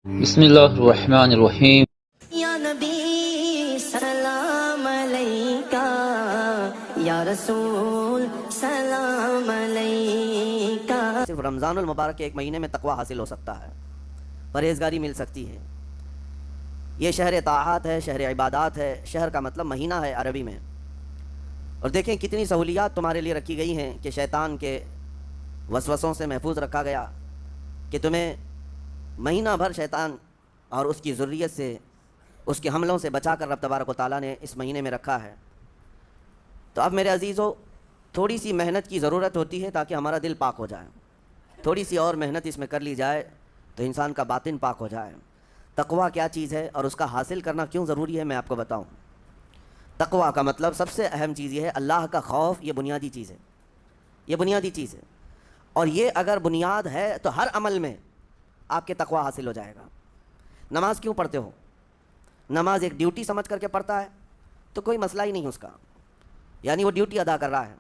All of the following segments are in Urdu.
بسم اللہ الرحمن الرحیم۔ یا نبی سلام علیکہ، یا رسول سلام علیکہ۔ صرف رمضان المبارک کے ایک مہینے میں تقوی حاصل ہو سکتا ہے، پرہیزگاری مل سکتی ہے۔ یہ شہر طاعات ہے، شہر عبادات ہے۔ شہر کا مطلب مہینہ ہے عربی میں۔ اور دیکھیں کتنی سہولیات تمہارے لیے رکھی گئی ہیں کہ شیطان کے وسوسوں سے محفوظ رکھا گیا، کہ تمہیں مہینہ بھر شیطان اور اس کی ذریت سے، اس کے حملوں سے بچا کر رب تبارک و تعالیٰ نے اس مہینے میں رکھا ہے۔ تو اب میرے عزیزو، تھوڑی سی محنت کی ضرورت ہوتی ہے تاکہ ہمارا دل پاک ہو جائے۔ تھوڑی سی اور محنت اس میں کر لی جائے تو انسان کا باطن پاک ہو جائے۔ تقویٰ کیا چیز ہے اور اس کا حاصل کرنا کیوں ضروری ہے، میں آپ کو بتاؤں۔ تقویٰ کا مطلب سب سے اہم چیز یہ ہے اللہ کا خوف۔ یہ بنیادی چیز ہے، یہ بنیادی چیز ہے۔ اور یہ اگر بنیاد ہے تو ہر عمل میں آپ کے تقویٰ حاصل ہو جائے گا۔ نماز کیوں پڑھتے ہو؟ نماز ایک ڈیوٹی سمجھ کر کے پڑھتا ہے تو کوئی مسئلہ ہی نہیں اس کا، یعنی وہ ڈیوٹی ادا کر رہا ہے۔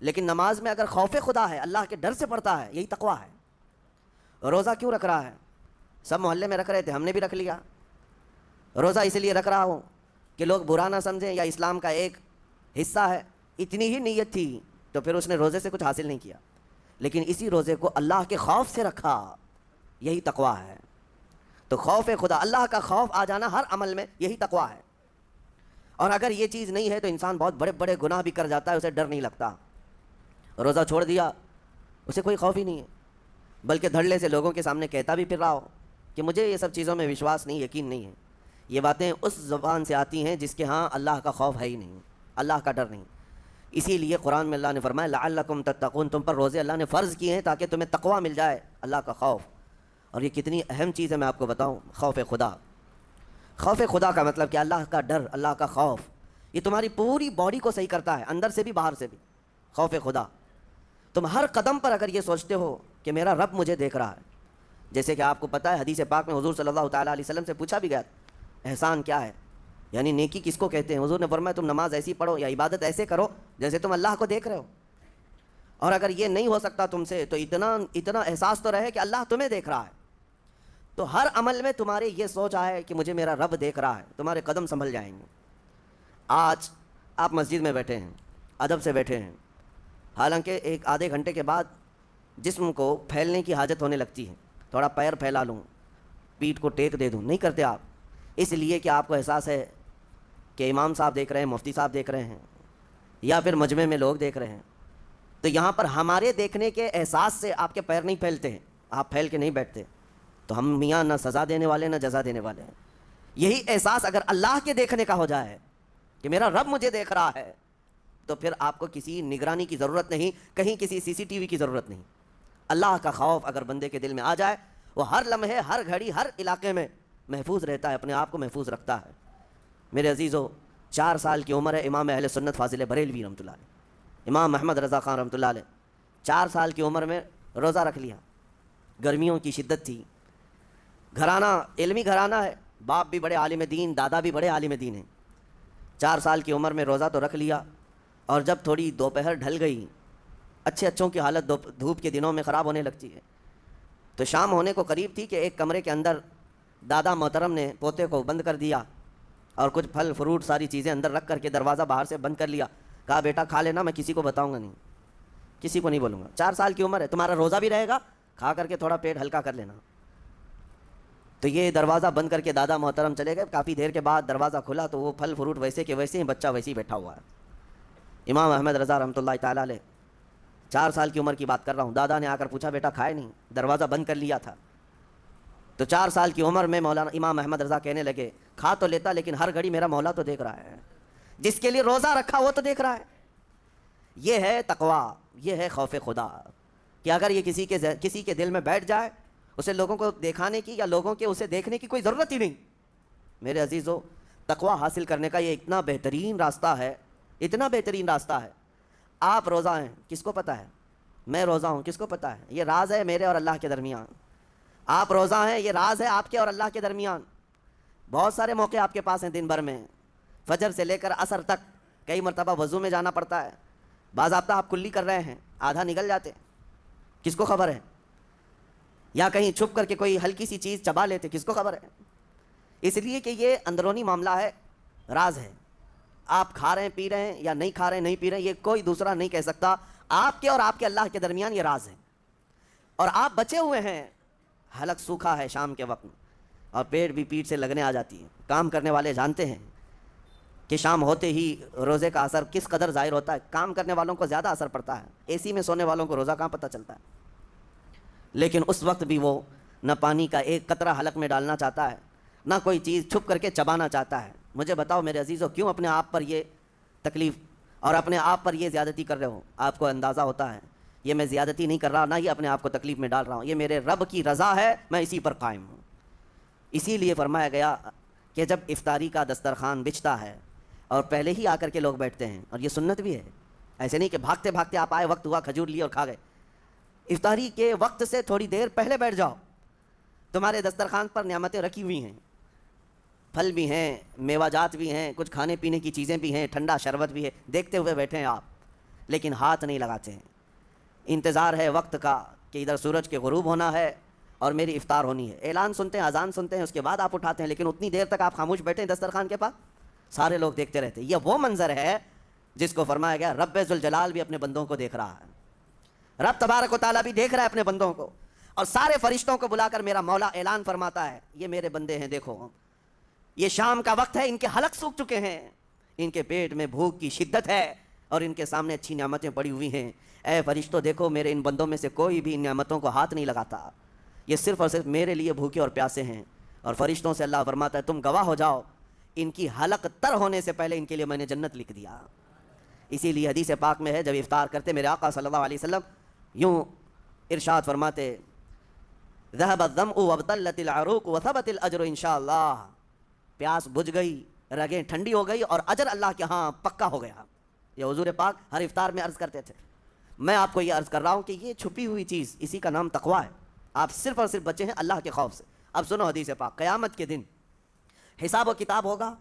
لیکن نماز میں اگر خوف خدا ہے، اللہ کے ڈر سے پڑھتا ہے، یہی تقویٰ ہے۔ روزہ کیوں رکھ رہا ہے؟ سب محلے میں رکھ رہے تھے، ہم نے بھی رکھ لیا۔ روزہ اس لیے رکھ رہا ہوں کہ لوگ برا نہ سمجھیں، یا اسلام کا ایک حصہ ہے، اتنی ہی نیت تھی تو پھر اس نے روزے سے کچھ حاصل نہیں کیا، لیکن اسی روزے کو اللہ کے خوف سے رکھا، یہی تقویٰ ہے۔ تو خوف خدا، اللہ کا خوف آ جانا ہر عمل میں، یہی تقویٰ ہے۔ اور اگر یہ چیز نہیں ہے تو انسان بہت بڑے بڑے گناہ بھی کر جاتا ہے، اسے ڈر نہیں لگتا۔ روزہ چھوڑ دیا، اسے کوئی خوف ہی نہیں ہے، بلکہ دھڑلے سے لوگوں کے سامنے کہتا بھی پھر رہا ہو کہ مجھے یہ سب چیزوں میں وشواس نہیں، یقین نہیں ہے۔ یہ باتیں اس زبان سے آتی ہیں جس کے ہاں اللہ کا خوف ہے ہی نہیں، اللہ کا ڈر نہیں۔ اسی لیے قرآن میں اللہ نے فرمایا لعلکم تتقون، تم پر روزے اللہ نے فرض کیے ہیں تاکہ تمہیں تقویٰ مل جائے، اللہ کا خوف۔ اور یہ کتنی اہم چیز ہے میں آپ کو بتاؤں، خوف خدا۔ خوف خدا کا مطلب کہ اللہ کا ڈر، اللہ کا خوف، یہ تمہاری پوری باڈی کو صحیح کرتا ہے، اندر سے بھی باہر سے بھی۔ خوف خدا، تم ہر قدم پر اگر یہ سوچتے ہو کہ میرا رب مجھے دیکھ رہا ہے، جیسے کہ آپ کو پتہ ہے حدیث پاک میں حضور صلی اللہ تعالیٰ علیہ وسلم سے پوچھا بھی گیا احسان کیا ہے، یعنی نیکی کس کو کہتے ہیں؟ حضور نے فرمایا تم نماز ایسی پڑھو یا عبادت ایسے کرو جیسے تم اللہ کو دیکھ رہے ہو۔ اور اگر یہ نہیں ہو سکتا تم سے تو اتنا احساس تو رہے کہ اللہ تمہیں دیکھ رہا ہے۔ تو ہر عمل میں تمہارے یہ سوچ آئے کہ مجھے میرا رب دیکھ رہا ہے، تمہارے قدم سنبھل جائیں گے۔ آج آپ مسجد میں بیٹھے ہیں، ادب سے بیٹھے ہیں، حالانکہ ایک آدھے گھنٹے کے بعد جسم کو پھیلنے کی حاجت ہونے لگتی ہے، تھوڑا پیر پھیلا لوں، پیٹھ کو ٹیک دے دوں، نہیں کرتے آپ، اس لیے کہ آپ کو احساس ہے کہ امام صاحب دیکھ رہے ہیں، مفتی صاحب دیکھ رہے ہیں، یا پھر مجمع میں لوگ دیکھ رہے ہیں۔ تو یہاں پر ہمارے دیکھنے کے احساس سے آپ کے پیر نہیں پھیلتے ہیں، آپ پھیل کے نہیں بیٹھتے۔ تو ہم میاں نہ سزا دینے والے نہ جزا دینے والے ہیں۔ یہی احساس اگر اللہ کے دیکھنے کا ہو جائے کہ میرا رب مجھے دیکھ رہا ہے، تو پھر آپ کو کسی نگرانی کی ضرورت نہیں، کہیں کسی سی سی ٹی وی کی ضرورت نہیں۔ اللہ کا خوف اگر بندے کے دل میں آ جائے، وہ ہر لمحے، ہر گھڑی، ہر علاقے میں محفوظ رہتا ہے، اپنے آپ کو محفوظ رکھتا ہے۔ میرے عزیزو، 4 سال کی عمر ہے امام اہل سنت فاضل بریلوی رحمۃ اللہ علیہ، امام محمد رضا خان رحمۃ اللہ علیہ، 4 سال کی عمر میں روزہ رکھ لیا۔ گرمیوں کی شدت تھی، گھرانہ علمی گھرانہ ہے، باپ بھی بڑے عالم دین، دادا بھی بڑے عالم دین ہیں۔ 4 سال کی عمر میں روزہ تو رکھ لیا، اور جب تھوڑی دوپہر ڈھل گئی، اچھوں کی حالت دھوپ کے دنوں میں خراب ہونے لگتی ہے، تو شام ہونے کو قریب تھی کہ ایک کمرے کے اندر دادا محترم نے پوتے کو بند کر دیا اور کچھ پھل فروٹ ساری چیزیں اندر رکھ کر کے دروازہ باہر سے بند کر لیا۔ کہا بیٹا کھا لینا، میں کسی کو بتاؤں گا نہیں، کسی کو نہیں بولوں گا، 4 سال کی عمر ہے، تمہارا روزہ بھی رہے گا، کھا کر کے تھوڑا پیٹ ہلکا کر لینا۔ تو یہ دروازہ بند کر کے دادا محترم چلے گئے۔ کافی دیر کے بعد دروازہ کھلا تو وہ پھل فروٹ ویسے کے ویسے ہی، بچہ ویسے ہی بیٹھا ہوا ہے۔ امام احمد رضا رحمۃ اللہ تعالیٰ علیہ، 4 سال کی عمر کی بات کر رہا ہوں، دادا نے آ کر پوچھا بیٹا کھائے نہیں؟ دروازہ بند کر لیا تھا۔ تو 4 سال کی عمر میں مولانا امام احمد رضا کہنے لگے کھا تو لیتا لیکن ہر گھڑی میرا مولا تو دیکھ رہا ہے، جس کے لیے روزہ رکھا وہ تو دیکھ رہا ہے۔ یہ ہے تقویٰ، یہ ہے خوف خدا، کہ اگر یہ کسی کے دل میں بیٹھ جائے، اسے لوگوں کو دکھانے کی یا لوگوں کے اسے دیکھنے کی کوئی ضرورت ہی نہیں۔ میرے عزیزو، تقویٰ حاصل کرنے کا یہ اتنا بہترین راستہ ہے، اتنا بہترین راستہ ہے۔ آپ روزہ ہیں، کس کو پتہ ہے؟ میں روزہ ہوں، کس کو پتہ ہے؟ یہ راز ہے میرے اور اللہ کے درمیان۔ آپ روزہ ہیں، یہ راز ہے آپ کے اور اللہ کے درمیان۔ بہت سارے موقع آپ کے پاس ہیں دن بھر میں، فجر سے لے کر عصر تک، کئی مرتبہ وضو میں جانا پڑتا ہے، باضابطہ آپ کلی کر رہے ہیں، آدھا نکل جاتے، کس کو خبر ہے؟ یا کہیں چھپ کر کے کوئی ہلکی سی چیز چبا لیتے، کس کو خبر ہے؟ اس لیے کہ یہ اندرونی معاملہ ہے، راز ہے. آپ کھا رہے ہیں پی رہے ہیں یا نہیں کھا رہے ہیں نہیں پی رہے ہیں، یہ کوئی دوسرا نہیں کہہ سکتا. آپ کے اور آپ کے اللہ کے درمیان یہ راز ہے. اور آپ بچے ہوئے ہیں، حلق سوکھا ہے شام کے وقت میں، اور پیٹ بھی پیٹ سے لگنے آ جاتی ہے. کام کرنے والے جانتے ہیں کہ شام ہوتے ہی روزے کا اثر کس قدر ظاہر ہوتا ہے. کام کرنے والوں کو زیادہ اثر پڑتا ہے، اے سی میں سونے والوں کو روزہ کہاں پتہ چلتا ہے. لیکن اس وقت بھی وہ نہ پانی کا ایک قطرہ حلق میں ڈالنا چاہتا ہے، نہ کوئی چیز چھپ کر کے چبانا چاہتا ہے. مجھے بتاؤ میرے عزیزو، کیوں اپنے آپ پر یہ تکلیف اور اپنے آپ پر یہ زیادتی کر رہے ہو؟ آپ کو اندازہ ہوتا ہے یہ میں زیادتی نہیں کر رہا، نہ یہ اپنے آپ کو تکلیف میں ڈال رہا ہوں، یہ میرے رب کی رضا ہے، میں اسی پر قائم ہوں. اسی لیے فرمایا گیا کہ جب افطاری کا دسترخوان بچھتا ہے اور پہلے ہی آ کر کے لوگ بیٹھتے ہیں، اور یہ سنت بھی ہے، ایسے نہیں کہ بھاگتے بھاگتے آپ آئے، وقت ہوا کھجور لیے اور کھا گئے. افطاری کے وقت سے تھوڑی دیر پہلے بیٹھ جاؤ. تمہارے دسترخوان پر نعمتیں رکھی ہوئی ہیں، پھل بھی ہیں، میوہ جات بھی ہیں، کچھ کھانے پینے کی چیزیں بھی ہیں، ٹھنڈا شربت بھی ہے، دیکھتے ہوئے بیٹھے ہیں آپ، لیکن ہاتھ نہیں لگاتے ہیں. انتظار ہے وقت کا کہ ادھر سورج کے غروب ہونا ہے اور میری افطار ہونی ہے. اعلان سنتے ہیں، اذان سنتے ہیں، اس کے بعد آپ اٹھاتے ہیں، لیکن اتنی دیر تک آپ خاموش بیٹھے ہیں دسترخوان کے پاس، سارے لوگ دیکھتے رہتے ہیں. یہ وہ منظر ہے جس کو فرمایا گیا رب ذوالجلال بھی اپنے بندوں کو دیکھ رہا ہے. رب تبارک و تعالیٰ بھی دیکھ رہا ہے اپنے بندوں کو، اور سارے فرشتوں کو بلا کر میرا مولا اعلان فرماتا ہے یہ میرے بندے ہیں، دیکھو یہ شام کا وقت ہے، ان کے حلق سوکھ چکے ہیں، ان کے پیٹ میں بھوک کی شدت ہے اور ان کے سامنے اچھی نعمتیں پڑی ہوئی ہیں. اے فرشتوں دیکھو میرے ان بندوں میں سے کوئی بھی ان نعمتوں کو ہاتھ نہیں لگاتا، یہ صرف اور صرف میرے لیے بھوکے اور پیاسے ہیں. اور فرشتوں سے اللہ فرماتا ہے تم گواہ ہو جاؤ، ان کی حلق تر ہونے سے پہلے ان کے لیے میں نے جنت لکھ دیا. اسی لیے حدیث پاک میں ہے جب افطار کرتے میرے آقا صلی اللہ علیہ وسلم یوں ارشاد فرماتے ذهب الظمأ وابتلت العروق وثبت الاجر انشاءاللہ. پیاس بجھ گئی، رگیں ٹھنڈی ہو گئی، اور اجر اللہ کے ہاں پکا ہو گیا. یہ حضور پاک ہر افطار میں عرض کرتے تھے. میں آپ کو یہ عرض کر رہا ہوں کہ یہ چھپی ہوئی چیز، اسی کا نام تقویٰ ہے. آپ صرف اور صرف بچے ہیں اللہ کے خوف سے. اب سنو حدیث پاک، قیامت کے دن حساب و کتاب ہوگا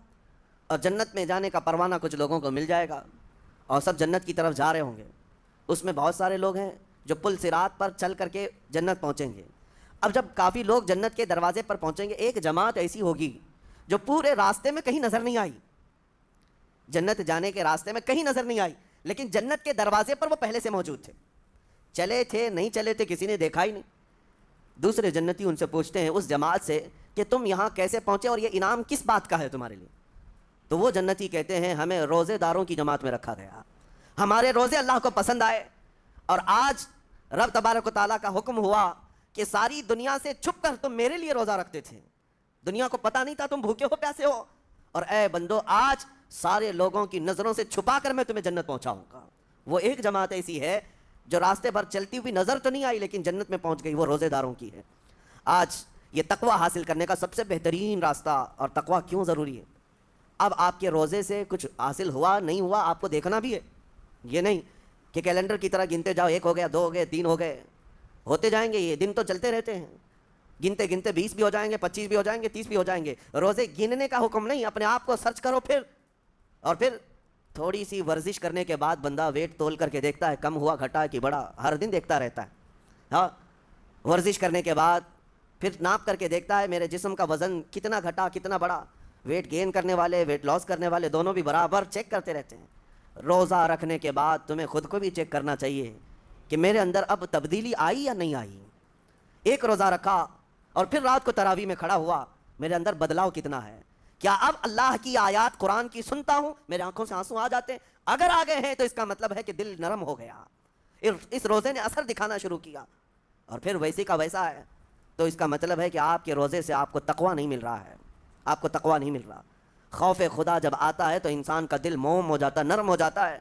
اور جنت میں جانے کا پروانہ کچھ لوگوں کو مل جائے گا اور سب جنت کی طرف جا رہے ہوں گے. اس میں بہت سارے لوگ ہیں جو پل صراط پر چل کر کے جنت پہنچیں گے. اب جب کافی لوگ جنت کے دروازے پر پہنچیں گے، ایک جماعت ایسی ہوگی جو پورے راستے میں کہیں نظر نہیں آئی، جنت جانے کے راستے میں کہیں نظر نہیں آئی، لیکن جنت کے دروازے پر وہ پہلے سے موجود تھے. چلے تھے نہیں چلے تھے کسی نے دیکھا ہی نہیں. دوسرے جنتی ان سے پوچھتے ہیں اس جماعت سے کہ تم یہاں کیسے پہنچے اور یہ انعام کس بات کا ہے تمہارے لیے؟ تو وہ جنتی کہتے ہیں ہمیں روزے داروں کی جماعت میں رکھا گیا، ہمارے روزے اللہ کو پسند آئے، اور آج رب تبارک و تعالیٰ کا حکم ہوا کہ ساری دنیا سے چھپ کر تم میرے لیے روزہ رکھتے تھے، دنیا کو پتہ نہیں تھا تم بھوکے ہو پیاسے ہو، اور اے بندو آج سارے لوگوں کی نظروں سے چھپا کر میں تمہیں جنت پہنچاؤں گا. وہ ایک جماعت ایسی ہے جو راستے پر چلتی ہوئی نظر تو نہیں آئی لیکن جنت میں پہنچ گئی، وہ روزے داروں کی ہے. آج یہ تقویٰ حاصل کرنے کا سب سے بہترین راستہ، اور تقویٰ کیوں ضروری ہے؟ اب آپ کے روزے سے کچھ حاصل ہوا نہیں ہوا آپ کو دیکھنا بھی ہے. یہ نہیں کہ کیلنڈر کی طرح گنتے جاؤ، 1 ہو گیا، 2 ہو گئے، 3 ہو گئے، ہوتے جائیں گے. یہ دن تو چلتے رہتے ہیں، گنتے گنتے 20 بھی ہو جائیں گے، 25 بھی ہو جائیں گے، 30 بھی ہو جائیں گے. روزے گننے کا حکم نہیں، اپنے آپ کو سرچ کرو پھر. اور پھر تھوڑی سی ورزش کرنے کے بعد بندہ ویٹ تول کر کے دیکھتا ہے کم ہوا گھٹا کہ بڑا، ہر دن دیکھتا رہتا ہے. ہاں ورزش کرنے کے بعد پھر ناپ کر کے دیکھتا ہے میرے جسم کا وزن کتنا گھٹا کتنا بڑا. ویٹ گین کرنے والے ویٹ لاس کرنے والے دونوں بھی برابر چیک کرتے رہتے ہیں. روزہ رکھنے کے بعد تمہیں خود کو بھی چیک کرنا چاہیے کہ میرے اندر اب تبدیلی آئی یا نہیں آئی. ایک روزہ رکھا اور پھر رات کو تراویح میں کھڑا ہوا، میرے اندر بدلاؤ کتنا ہے؟ کیا اب اللہ کی آیات قرآن کی سنتا ہوں میرے آنکھوں سے آنسو آ جاتے ہیں؟ اگر آ گئے ہیں تو اس کا مطلب ہے کہ دل نرم ہو گیا، اس روزے نے اثر دکھانا شروع کیا. اور پھر ویسے کا ویسا ہے تو اس کا مطلب ہے کہ آپ کے روزے سے آپ کو تقویٰ نہیں مل رہا ہے، آپ کو تقویٰ نہیں مل رہا. خوف خدا جب آتا ہے تو انسان کا دل موم ہو جاتا ہے، نرم ہو جاتا ہے،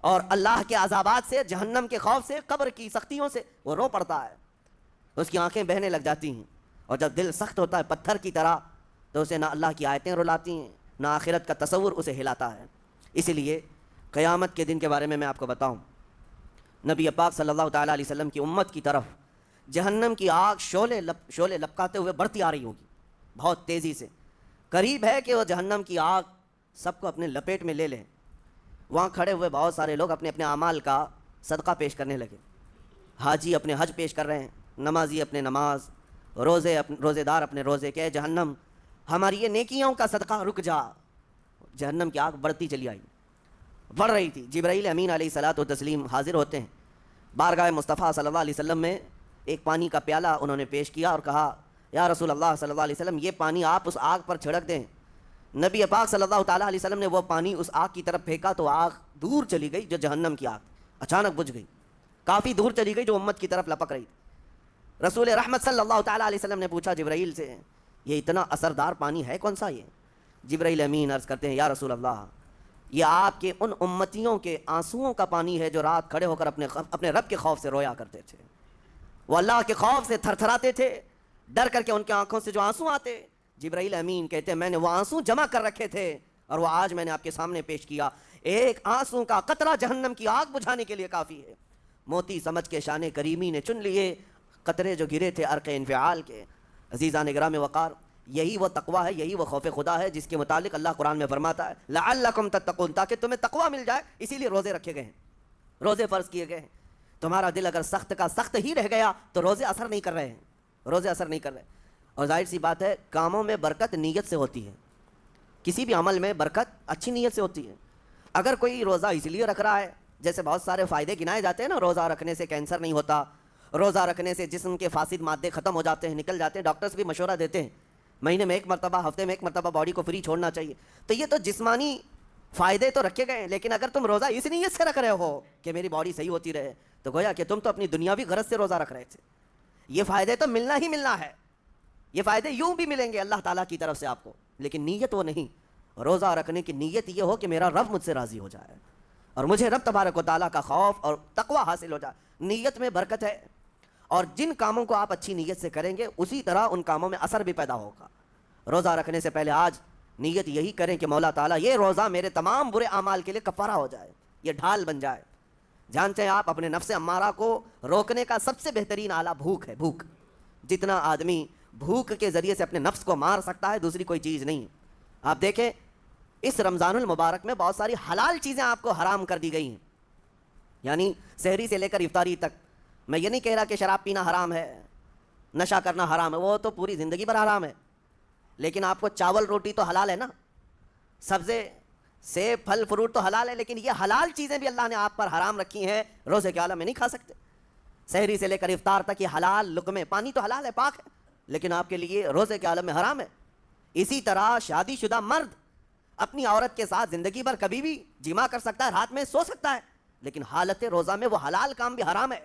اور اللہ کے عذابات سے، جہنم کے خوف سے، قبر کی سختیوں سے وہ رو پڑتا ہے، اس کی آنکھیں بہنے لگ جاتی ہیں. اور جب دل سخت ہوتا ہے پتھر کی طرح تو اسے نہ اللہ کی آیتیں رلاتی ہیں نہ آخرت کا تصور اسے ہلاتا ہے. اسی لیے قیامت کے دن کے بارے میں آپ کو بتاؤں، نبی پاک صلی اللہ تعالیٰ علیہ وسلم کی امت کی طرف جہنم کی آگ شعلے لپکاتے ہوئے بڑھتی آ رہی ہوگی بہت تیزی سے. قریب ہے کہ وہ جہنم کی آگ سب کو اپنے لپیٹ میں لے لیں. وہاں کھڑے ہوئے بہت سارے لوگ اپنے اپنے اعمال کا صدقہ پیش کرنے لگے. حاجی اپنے حج پیش کر رہے ہیں، نمازی اپنے نماز، روزے دار اپنے روزے کے، جہنم ہماری یہ نیکیوں کا صدقہ رک جا۔ جہنم کی آگ بڑھتی چلی آئی، بڑھ رہی تھی۔ جبرائیل امین علیہ الصلاۃ والتسلیم حاضر ہوتے ہیں بارگاہ مصطفیٰ صلی اللہ علیہ وسلم میں، ایک پانی کا پیالہ انہوں نے پیش کیا اور کہا یا رسول اللہ صلی اللہ علیہ وسلم یہ پانی آپ اس آگ پر چھڑک دیں۔ نبی پاک صلی اللہ تعالیٰ علیہ وسلم نے وہ پانی اس آگ کی طرف پھینکا تو آگ دور چلی گئی، جو جہنم کی آگ اچانک بجھ گئی، کافی دور چلی گئی جو امت کی طرف لپک رہی تھی۔ رسول رحمت صلی اللہ تعالیٰ علیہ وسلم نے پوچھا جبرائیل سے یہ اتنا اثردار پانی ہے کون سا؟ یہ جبرائیل امین عرض کرتے ہیں یا رسول اللہ یہ آپ کے ان امتیوں کے آنسوؤں کا پانی ہے جو رات کھڑے ہو کر اپنے رب کے خوف سے رویا کرتے تھے، وہ اللہ کے خوف سے تھر تھراتے تھے، ڈر کر کے ان کی آنکھوں سے جو آنسو آتے۔ جبرائیل امین کہتے ہیں میں نے وہ آنسو جمع کر رکھے تھے اور وہ آج میں نے آپ کے سامنے پیش کیا۔ ایک آنسو کا قطرہ جہنم کی آگ بجھانے کے لیے کافی ہے۔ موتی سمجھ کے شان کریمی نے چن لیے قطرے جو گرے تھے عرق انفعال کے۔ عزیزان گرام وقار، یہی وہ تقویٰ ہے، یہی وہ خوف خدا ہے جس کے متعلق اللہ قرآن میں فرماتا ہے لعلکم تتقون، تاکہ تمہیں تقویٰ مل جائے، اسی لیے روزے رکھے گئے ہیں، روزے فرض کیے گئے ہیں۔ تمہارا دل اگر سخت کا سخت ہی رہ گیا تو روزے اثر نہیں کر رہے ہیں، روزے اثر نہیں کر رہے۔ اور ظاہر سی بات ہے کاموں میں برکت نیت سے ہوتی ہے، کسی بھی عمل میں برکت اچھی نیت سے ہوتی ہے۔ اگر کوئی روزہ اس لیے رکھ رہا ہے، جیسے بہت سارے فائدے گنائے جاتے ہیں نا، روزہ رکھنے سے کینسر نہیں ہوتا، روزہ رکھنے سے جسم کے فاسد مادے ختم ہو جاتے ہیں، نکل جاتے ہیں، ڈاکٹرز بھی مشورہ دیتے ہیں مہینے میں ایک مرتبہ، ہفتے میں ایک مرتبہ باڈی کو فری چھوڑنا چاہیے۔ تو یہ تو جسمانی فائدے تو رکھے گئے ہیں، لیکن اگر تم روزہ اس نیت سے رکھ رہے ہو کہ میری باڈی صحیح ہوتی رہے، تو گویا کہ تم تو اپنی دنیاوی غرض سے روزہ رکھ رہے تھے۔ یہ فائدے تو ملنا ہی ملنا ہے، یہ فائدے یوں بھی ملیں گے اللہ تعالیٰ کی طرف سے آپ کو، لیکن نیت وہ نہیں۔ روزہ رکھنے کی نیت یہ ہو کہ میرا رب مجھ سے راضی ہو جائے اور مجھے رب تبارک و تعالیٰ کا خوف اور تقویٰ حاصل ہو جائے۔ نیت میں برکت ہے، اور جن کاموں کو آپ اچھی نیت سے کریں گے اسی طرح ان کاموں میں اثر بھی پیدا ہوگا۔ روزہ رکھنے سے پہلے آج نیت یہی کریں کہ مولا تعالیٰ یہ روزہ میرے تمام برے اعمال کے لیے کفارہ ہو جائے، یہ ڈھال بن جائے۔ جانتے ہیں آپ اپنے نفس امارہ کو روکنے کا سب سے بہترین آلہ بھوک ہے، بھوک۔ جتنا آدمی بھوک کے ذریعے سے اپنے نفس کو مار سکتا ہے دوسری کوئی چیز نہیں ہے۔ آپ دیکھیں اس رمضان المبارک میں بہت ساری حلال چیزیں آپ کو حرام کر دی گئی ہیں، یعنی سحری سے لے کر افطاری تک۔ میں یہ نہیں کہہ رہا کہ شراب پینا حرام ہے، نشہ کرنا حرام ہے، وہ تو پوری زندگی بھر حرام ہے، لیکن آپ کو چاول روٹی تو حلال ہے نا، سبزے سیب پھل فروٹ تو حلال ہے، لیکن یہ حلال چیزیں بھی اللہ نے آپ پر حرام رکھی ہیں، روزے کے عالم میں نہیں کھا سکتے۔ سحری سے لے کر افطار تک یہ حلال لقمے، پانی تو حلال ہے، پاک ہے، لیکن آپ کے لیے روزے کے عالم میں حرام ہے۔ اسی طرح شادی شدہ مرد اپنی عورت کے ساتھ زندگی بھر کبھی بھی جمع کر سکتا ہے، رات میں سو سکتا ہے، لیکن حالت روزہ میں وہ حلال کام بھی حرام ہے،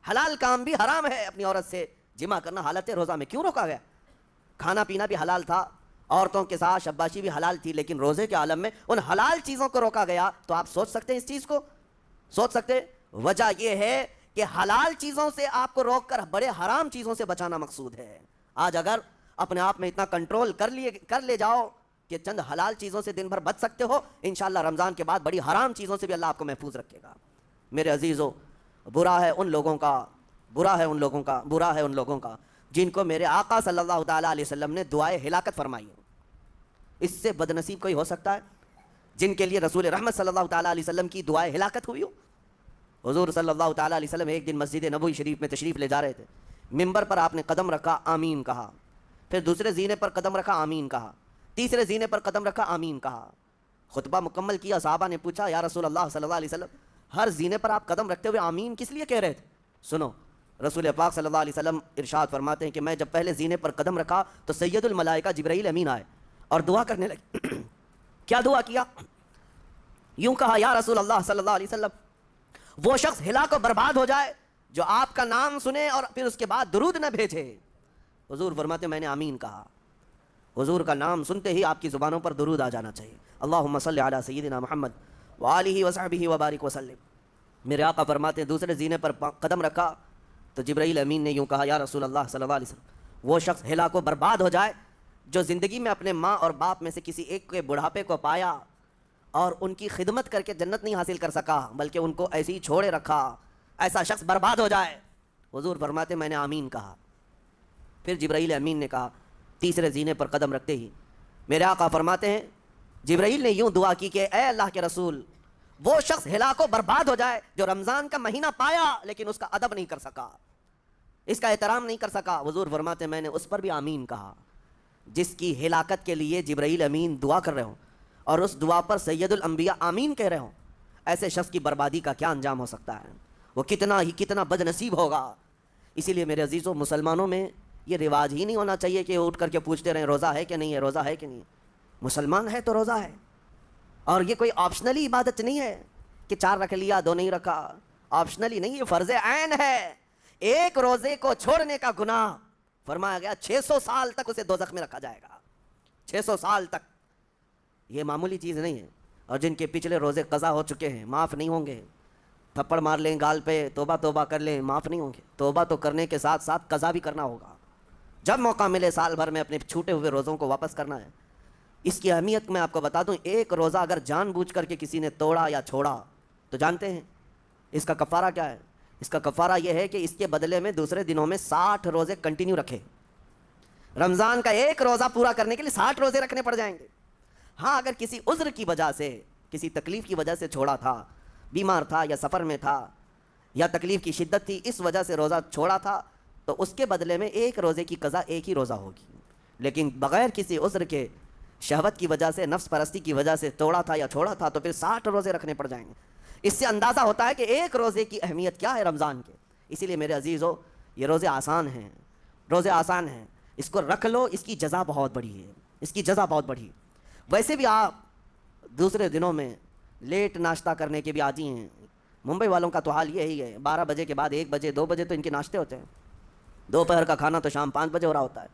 حلال کام بھی حرام ہے۔ اپنی عورت سے جمع کرنا حالت روزہ میں کیوں روکا گیا؟ کھانا پینا بھی حلال تھا، عورتوں کے ساتھ شباشی بھی حلال تھی، لیکن روزے کے عالم میں ان حلال چیزوں کو روکا گیا۔ تو آپ سوچ سکتے ہیں اس چیز کو، سوچ سکتے؟ وجہ یہ ہے کہ حلال چیزوں سے آپ کو روک کر بڑے حرام چیزوں سے بچانا مقصود ہے۔ آج اگر اپنے آپ میں اتنا کنٹرول کر لے جاؤ کہ چند حلال چیزوں سے دن بھر بچ سکتے ہو، انشاءاللہ رمضان کے بعد بڑی حرام چیزوں سے بھی اللہ آپ کو محفوظ رکھے گا۔ میرے عزیزو، برا ہے ان لوگوں کا جن کو میرے آقا صلی اللہ تعالیٰ علیہ وسلم نے دعائے ہلاکت فرمائی ہو۔ اس سے بدنصیب کوئی ہو سکتا ہے جن کے لیے رسول رحمت صلی اللہ تعالیٰ علیہ وسلم کی دعائے ہلاکت ہوئی ہو؟ حضور صلی اللہ تعالیٰ علیہ وسلم ایک دن مسجد نبوی شریف میں تشریف لے جا رہے تھے، ممبر پر آپ نے قدم رکھا، آمین کہا، پھر دوسرے زینے پر قدم رکھا، آمین کہا، تیسرے زینے پر قدم رکھا، آمین کہا۔ خطبہ مکمل کیا، صحابہ نے پوچھا یا رسول اللہ صلی اللہ علیہ وسلم ہر زینے پر آپ قدم رکھتے ہوئے آمین کس لیے کہہ رہے تھے؟ سنو، رسول پاک صلی اللہ علیہ وسلم ارشاد فرماتے ہیں کہ میں جب پہلے زینے پر قدم رکھا تو سید الملائکہ جبرائیل امین آئے اور دعا کرنے لگے۔ کیا دعا کیا؟ یوں کہا یا رسول اللہ صلی اللہ علیہ وسلم وہ شخص ہلاک و برباد ہو جائے جو آپ کا نام سنے اور پھر اس کے بعد درود نہ بھیجے۔ حضور فرماتے ہیں میں نے آمین کہا۔ حضور کا نام سنتے ہی آپ کی زبانوں پر درود آ جانا چاہیے، اللہم صلی علی سیدنا محمد وآلہ وصحبہ وبارک وسلم۔ میرے آقا فرماتے ہیں دوسرے زینے پر قدم رکھا تو جبرائیل امین نے یوں کہا یا رسول اللہ صلی اللہ علیہ وسلم وہ شخص ہلاک و برباد ہو جائے جو زندگی میں اپنے ماں اور باپ میں سے کسی ایک کے بڑھاپے کو پایا اور ان کی خدمت کر کے جنت نہیں حاصل کر سکا بلکہ ان کو ایسے ہی چھوڑے رکھا، ایسا شخص برباد ہو جائے۔ حضور فرماتے میں نے آمین کہا۔ پھر جبرائیل امین نے کہا تیسرے زینے پر قدم رکھتے ہی میرے آقا فرماتے ہیں جبرائیل نے یوں دعا کی کہ اے اللہ کے رسول وہ شخص ہلاک و برباد ہو جائے جو رمضان کا مہینہ پایا لیکن اس کا ادب نہیں کر سکا، اس کا احترام نہیں کر سکا، حضور فرماتے میں نے اس پر بھی آمین کہا، جس کی ہلاکت کے لیے جبرائیل امین دعا کر رہے ہوں اور اس دعا پر سید الانبیاء آمین کہہ رہے ہوں، ایسے شخص کی بربادی کا کیا انجام ہو سکتا ہے؟ وہ کتنا بد نصیب ہوگا۔ اسی لیے میرے عزیزوں، مسلمانوں میں یہ رواج ہی نہیں ہونا چاہیے کہ اٹھ کر کے پوچھتے رہیں روزہ ہے کہ نہیں ہے، روزہ ہے کہ نہیں ہے۔ مسلمان ہے تو روزہ ہے، اور یہ کوئی آپشنلی عبادت نہیں ہے کہ 4 رکھ لیا 2 نہیں رکھا، آپشنلی نہیں، یہ فرض عین ہے۔ ایک روزے کو چھوڑنے کا گناہ فرمایا گیا 600 سال تک اسے دوزخ میں رکھا جائے گا، 600 سال تک۔ یہ معمولی چیز نہیں ہے۔ اور جن کے پچھلے روزے قضا ہو چکے ہیں معاف نہیں ہوں گے، تھپڑ مار لیں گال پہ، توبہ کر لیں، معاف نہیں ہوں گے۔ توبہ تو کرنے کے ساتھ ساتھ قضا بھی کرنا ہوگا، جب موقع ملے سال بھر میں اپنے چھوٹے ہوئے روزوں کو واپس کرنا ہے۔ اس کی اہمیت میں آپ کو بتا دوں، ایک روزہ اگر جان بوجھ کر کے کسی نے توڑا یا چھوڑا تو جانتے ہیں اس کا کفارہ کیا ہے؟ اس کا کفارہ یہ ہے کہ اس کے بدلے میں دوسرے دنوں میں 60 روزے کنٹینیو رکھے۔ رمضان کا ایک روزہ پورا کرنے کے لیے 60 روزے رکھنے پڑ جائیں گے۔ ہاں اگر کسی عذر کی وجہ سے، کسی تکلیف کی وجہ سے چھوڑا تھا، بیمار تھا یا سفر میں تھا یا تکلیف کی شدت تھی، اس وجہ سے روزہ چھوڑا تھا، تو اس کے بدلے میں ایک روزے کی قضا ایک ہی روزہ ہوگی۔ لیکن بغیر کسی عذر کے، شہوت کی وجہ سے، نفس پرستی کی وجہ سے توڑا تھا یا چھوڑا تھا تو پھر 60 روزے رکھنے پڑ جائیں گے۔ اس سے اندازہ ہوتا ہے کہ ایک روزے کی اہمیت کیا ہے رمضان کے۔ اسی لیے میرے عزیزو، یہ روزے آسان ہیں، روزے آسان ہیں، اس کو رکھ لو، اس کی جزا بہت بڑی ہے، اس کی جزا بہت بڑی ہے۔ ویسے بھی آپ دوسرے دنوں میں لیٹ ناشتہ کرنے کے بھی عادی ہیں۔ ممبئی والوں کا تو حال یہی ہے، 12 بجے کے بعد 1 بجے 2 بجے تو ان کے ناشتے ہوتے ہیں، دوپہر کا کھانا تو شام 5 بجے ہو رہا ہوتا ہے۔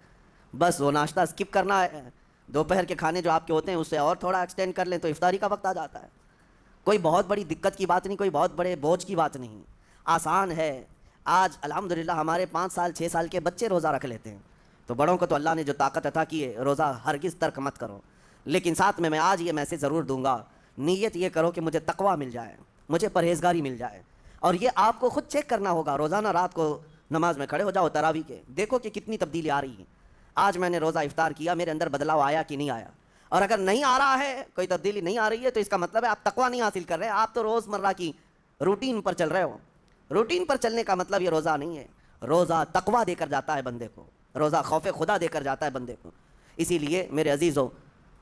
بس وہ ناشتہ اسکپ کرنا ہے، دوپہر کے کھانے جو آپ کے ہوتے ہیں اس سے اور تھوڑا ایکسٹینڈ کر لیں تو افطاری کا وقت آ جاتا ہے۔ کوئی بہت بڑی دقت کی بات نہیں، کوئی بہت بڑے بوجھ کی بات نہیں، آسان ہے۔ آج الحمدللہ ہمارے 5 سال 6 سال کے بچے روزہ رکھ لیتے ہیں، تو بڑوں کو تو اللہ نے جو طاقت عطا کی ہے، روزہ ہرگز ترک مت کرو۔ لیکن ساتھ میں آج یہ میسج ضرور دوں گا، نیت یہ کرو کہ مجھے تقویٰ مل جائے، مجھے پرہیزگاری مل جائے۔ اور یہ آپ کو خود چیک کرنا ہوگا، روزانہ رات کو نماز میں کھڑے ہو جاؤ تراویح کے، دیکھو کہ کتنی تبدیلی آ رہی ہے۔ آج میں نے روزہ افطار کیا، میرے اندر بدلاؤ آیا کہ نہیں آیا؟ اور اگر نہیں آ رہا ہے، کوئی تبدیلی نہیں آ رہی ہے، تو اس کا مطلب ہے آپ تقویٰ نہیں حاصل کر رہے، آپ تو روزمرہ کی روٹین پر چل رہے ہو۔ روٹین پر چلنے کا مطلب یہ روزہ نہیں ہے۔ روزہ تقویٰ دے کر جاتا ہے بندے کو، روزہ خوف خدا دے کر جاتا ہے بندے کو۔ اسی لیے میرے عزیزو،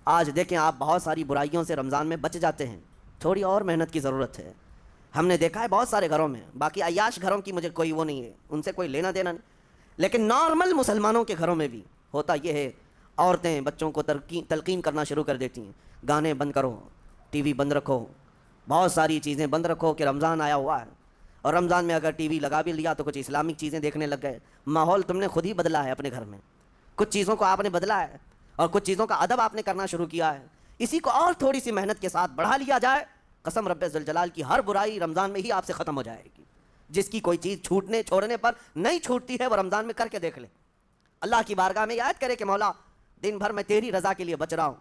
آج دیکھیں آپ بہت ساری برائیوں سے رمضان میں بچ جاتے ہیں، تھوڑی اور محنت کی ضرورت ہے۔ ہم نے دیکھا ہے بہت سارے گھروں میں، باقی عیاش گھروں کی مجھے کوئی وہ نہیں ہے، ان سے کوئی لینا دینا نہیں، لیکن نارمل مسلمانوں کے گھروں میں بھی ہوتا یہ ہے، عورتیں بچوں کو تلقین کرنا شروع کر دیتی ہیں، گانے بند کرو، ٹی وی بند رکھو، بہت ساری چیزیں بند رکھو کہ رمضان آیا ہوا ہے۔ اور رمضان میں اگر ٹی وی لگا بھی لیا تو کچھ اسلامک چیزیں دیکھنے لگ گئے۔ ماحول تم نے خود ہی بدلا ہے اپنے گھر میں، کچھ چیزوں کو آپ نے بدلا ہے اور کچھ چیزوں کا ادب آپ نے کرنا شروع کیا ہے۔ اسی کو اور تھوڑی سی محنت کے ساتھ بڑھا لیا جائے، قسم رب ذوالجلال کی ہر برائی رمضان میں ہی آپ سے ختم ہو جائے گی۔ جس کی کوئی چیز چھوڑنے پر نہیں چھوٹتی ہے، وہ رمضان میں کر کے دیکھ لے، اللہ کی بارگاہ میں یاد کرے کہ مولا دن بھر میں تیری رضا کے لیے بچ رہا ہوں،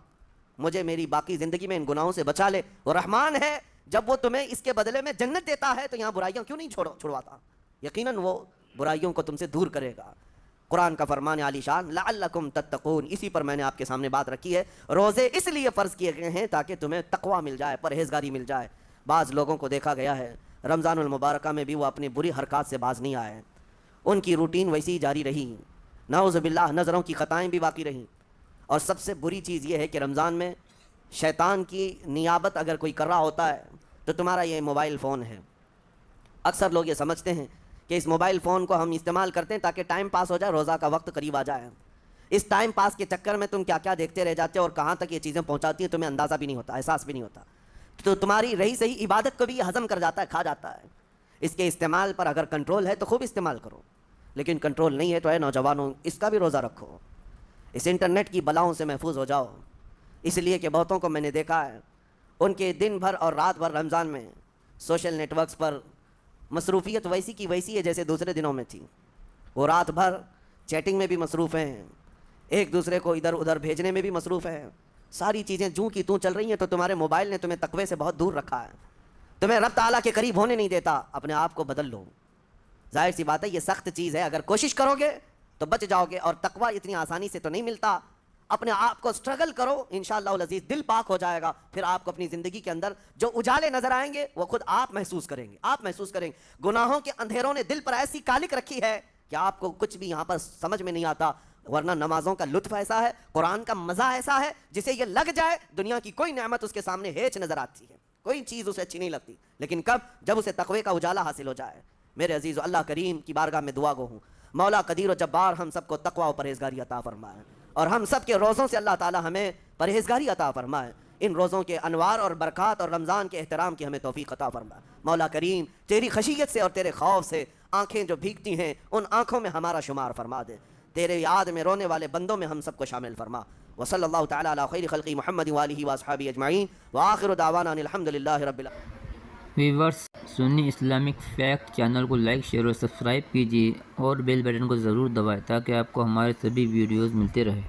مجھے میری باقی زندگی میں ان گناہوں سے بچا لے۔ وہ رحمان ہے، جب وہ تمہیں اس کے بدلے میں جنت دیتا ہے تو یہاں برائیاں کیوں نہیں چھڑواتا؟ یقیناً وہ برائیوں کو تم سے دور کرے گا۔ قرآن کا فرمان عالی شان، لعلکم تتقون، اسی پر میں نے آپ کے سامنے بات رکھی ہے۔ روزے اس لیے فرض کیے گئے ہیں تاکہ تمہیں تقویٰ مل جائے، پرہیزگاری مل جائے۔ بعض لوگوں کو دیکھا گیا ہے رمضان المبارکہ میں بھی وہ اپنی بری حرکات سے باز نہیں آئے، ان کی روٹین ویسی ہی جاری رہی، نعوذ باللہ نظروں کی خطائیں بھی باقی رہیں۔ اور سب سے بری چیز یہ ہے کہ رمضان میں شیطان کی نیابت اگر کوئی کر رہا ہوتا ہے تو تمہارا یہ موبائل فون ہے۔ اکثر لوگ یہ سمجھتے ہیں کہ اس موبائل فون کو ہم استعمال کرتے ہیں تاکہ ٹائم پاس ہو جائے، روزہ کا وقت قریب آ جائے۔ اس ٹائم پاس کے چکر میں تم کیا کیا دیکھتے رہ جاتے ہو اور کہاں تک یہ چیزیں پہنچاتی ہیں تمہیں اندازہ بھی نہیں ہوتا، احساس بھی نہیں ہوتا، تو تمہاری رہی صحیح عبادت کو بھی یہ ہضم کر جاتا ہے، کھا جاتا ہے۔ اس کے استعمال پر اگر کنٹرول ہے تو خوب استعمال کرو، لیکن کنٹرول نہیں ہے تو اے نوجوانوں اس کا بھی روزہ رکھو، اس انٹرنیٹ کی بلاؤں سے محفوظ ہو جاؤ۔ اس لیے کہ بہتوں کو میں نے دیکھا ہے ان کے دن بھر اور رات بھر رمضان میں سوشل نیٹ ورکس پر مصروفیت ویسی کی ویسی ہے جیسے دوسرے دنوں میں تھی۔ وہ رات بھر چیٹنگ میں بھی مصروف ہیں، ایک دوسرے کو ادھر ادھر بھیجنے میں بھی مصروف ہیں، ساری چیزیں جوں کی توں چل رہی ہیں۔ تو تمہارے موبائل نے تمہیں تقوی سے بہت دور رکھا ہے، تمہیں رب تعالیٰ کے قریب ہونے نہیں دیتا۔ اپنے آپ کو بدل لو، ظاہر سی بات ہے یہ سخت چیز ہے، اگر کوشش کرو گے تو بچ جاؤ گے، اور تقوی اتنی آسانی سے تو نہیں ملتا۔ اپنے آپ کو سٹرگل کرو، انشاءاللہ العزیز دل پاک ہو جائے گا، پھر آپ کو اپنی زندگی کے اندر جو اجالے نظر آئیں گے وہ خود آپ محسوس کریں گے، آپ محسوس کریں گے۔ گناہوں کے اندھیروں نے دل پر ایسی کالک رکھی ہے کہ آپ کو کچھ بھی یہاں پر سمجھ میں نہیں آتا، ورنہ نمازوں کا لطف ایسا ہے، قرآن کا مزہ ایسا ہے، جسے یہ لگ جائے دنیا کی کوئی نعمت اس کے سامنے ہیچ نظر آتی ہے، کوئی چیز اسے اچھی نہیں لگتی، لیکن کب؟ جب اسے تقوی کا اجالا حاصل ہو جائے۔ میرے عزیز، اللہ کریم کی بارگاہ میں دعا گو ہوں، مولا قدیر و جبار ہم سب کو تقوی و پرہیزگاری عطا فرمائے، اور ہم سب کے روزوں سے اللہ تعالی ہمیں پرہیزگاری عطا فرمائے، ان روزوں کے انوار اور برکات اور رمضان کے احترام کی ہمیں توفیق عطا فرمائے۔ مولا کریم تیری خشیت سے اور تیرے خوف سے آنکھیں جو بھیگتی ہیں ان آنکھوں میں ہمارا شمار فرما دے، تیرے یاد میں رونے والے بندوں میں ہم سب کو شامل فرما۔ وصلی اللہ تعالی علی خیر خلق محمد وآلہ واصحابہ اجمعین، وآخر دعوانا ان الحمدللہ رب العالمین۔ ویورز، سنی اسلامک فیکٹ چینل کو لائک، شیئر اور سبسکرائب کیجیے اور بیل بٹن کو ضرور دبائیں تاکہ آپ کو ہمارے سبھی ویڈیوز ملتے رہیں۔